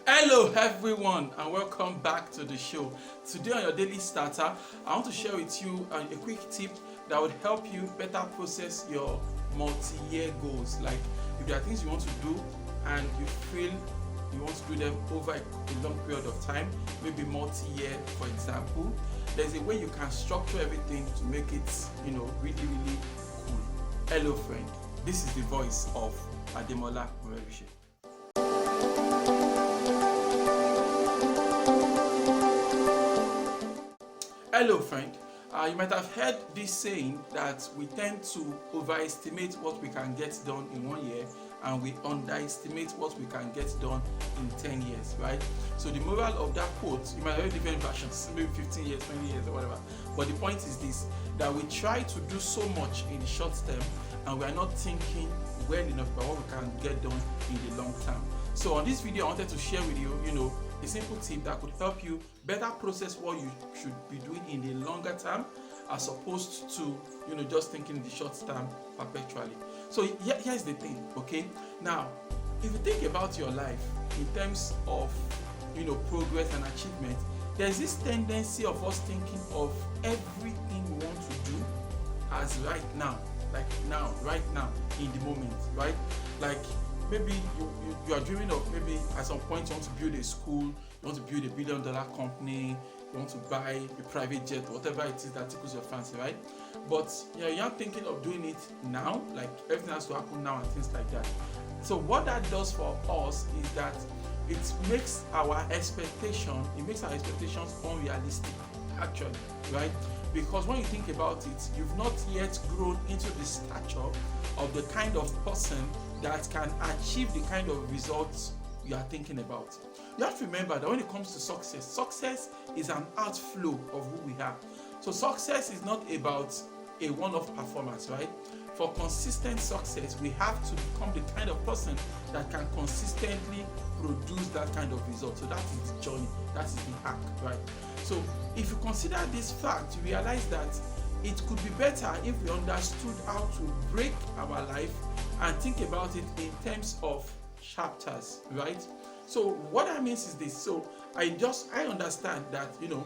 Hello everyone and welcome back to the show. Today on your daily starter, I want to share with you a quick tip that would help you better process your multi-year goals. Like if there are things you want to do and you feel you want to do them over a long period of time, maybe multi-year for example, there's a way you can structure everything to make it, really cool. Hello friend, this is the voice of Ademola Morebise. Hello friend, you might have heard this saying that we tend to overestimate what we can get done in 1 year and we underestimate what we can get done in 10 years, right? So the moral of that quote, you might have different versions, maybe 15 years, 20 years or whatever, but the point is this, that we try to do so much in the short term and we are not thinking well enough about what we can get done in the long term. So on this video I wanted to share with you, a simple tip that could help you better process what you should be doing in the longer term as opposed to just thinking in the short term perpetually. So here's the thing, okay? Now, if you think about your life in terms of progress and achievement, there's this tendency of us thinking of everything we want to do as right now, right now in the moment, right? Like maybe you are dreaming of, maybe at some point you want to build a school, you want to build $1 billion company, you want to buy a private jet, whatever it is that tickles your fancy, right? But you're not thinking of doing it now, like everything has to happen now and things like that. So what that does for us is that it makes our expectations unrealistic, actually, right? Because when you think about it, you've not yet grown into the stature of the kind of person that can achieve the kind of results you are thinking about. You have to remember that when it comes to success is an outflow of who we are. So success is not about a one-off performance, right? For consistent success, we have to become the kind of person that can consistently produce that kind of result. So that is the journey, that is the hack, right? So if you consider this fact, you realize that it could be better if we understood how to break our life and think about it in terms of chapters, right? So what that means is this. So I understand that, these are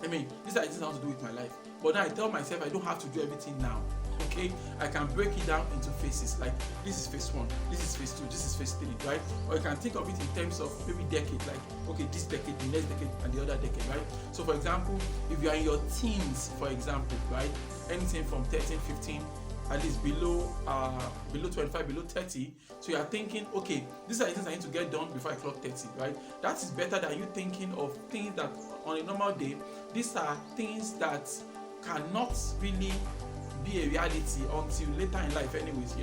the things I want to do with my life. But then I tell myself I don't have to do everything now. Okay, I can break it down into phases. Like this is phase 1, this is phase 2, this is phase 3, right? Or you can think of it in terms of maybe decade, like okay, this decade, the next decade, and the other decade, right? So for example, if you are in your teens, for example, right, anything from 13, 15, at least below 25, below 30, so you are thinking, okay, these are the things I need to get done before I clock 30, right? That is better than you thinking of things that on a normal day, these are things that cannot really be a reality until later in life anyways.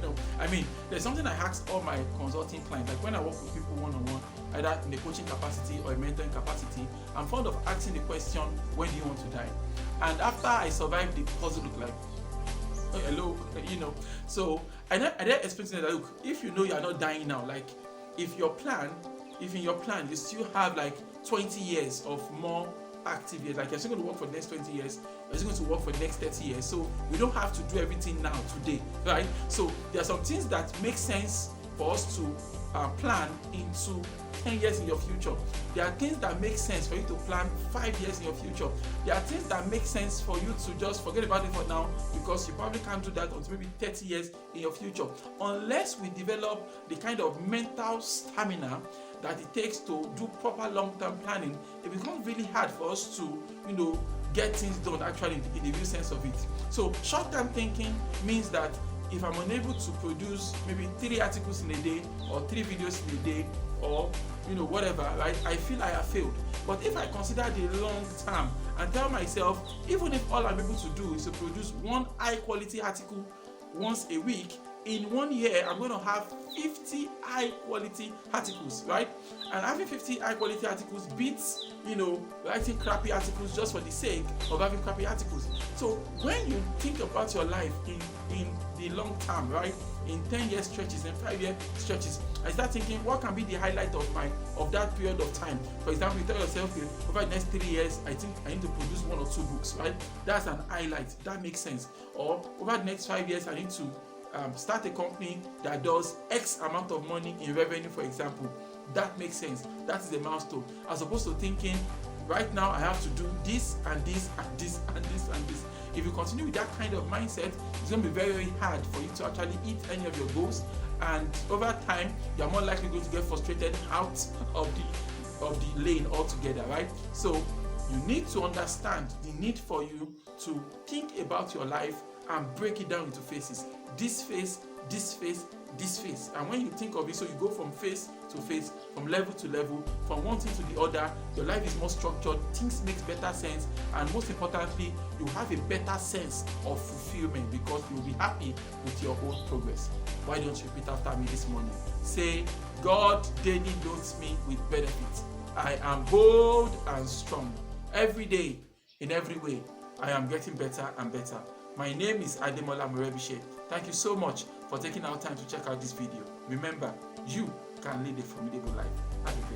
There's something I ask all my consulting clients, like when I work with people one-on-one, either in the coaching capacity or a mentoring capacity, I'm fond of asking the question, when do you want to die? And after I survive the puzzle, look like, oh, hello, so I then explain to them that, look, if you are not dying now, like if in your plan you still have like 20 years of more active years, like you're still going to work for the next 20 years, you're still going to work for the next 30 years, so we don't have to do everything now today, right? So there are some things that make sense for us to plan into 10 years in your future. There are things that make sense for you to plan 5 years in your future. There are things that make sense for you to just forget about it for now, because you probably can't do that until maybe 30 years in your future, unless we develop the kind of mental stamina that it takes to do proper long-term planning. It becomes really hard for us to get things done actually in the real sense of it. So short-term thinking means that if I'm unable to produce maybe 3 articles in a day or 3 videos in a day or whatever, right, I feel I have failed. But if I consider the long term and tell myself, even if all I'm able to do is to produce 1 high quality article once a week, in 1 year I'm going to have 50 high quality articles, right? And having 50 high quality articles beats writing crappy articles just for the sake of having crappy articles. So when you think about your life in the long term, right, in 10-year stretches and 5-year stretches, I start thinking, what can be the highlight of that period of time? For example, you tell yourself, over the next 3 years, I think I need to produce 1 or 2 books, right? That's an highlight. That makes sense. Or over the next 5 years, I need to start a company that does X amount of money in revenue, for example. That makes sense. That is the milestone. As opposed to thinking, right now I have to do this and this and this and this and this. If you continue with that kind of mindset, it's going to be very, very hard for you to actually hit any of your goals, and over time you're more likely going to get frustrated out of the lane altogether, right? So you need to understand the need for you to think about your life and break it down into phases. This phase, this phase, this phase. And when you think of it, so you go from phase to phase, from level to level, from one thing to the other, your life is more structured, things make better sense, and most importantly, you have a better sense of fulfillment because you'll be happy with your own progress. Why don't you repeat after me this morning? Say, God daily loads me with benefits. I am bold and strong. Every day, in every way, I am getting better and better. My name is Ademola Morebise. Thank you so much for taking our time to check out this video. Remember, you can lead a formidable life. Have a great day.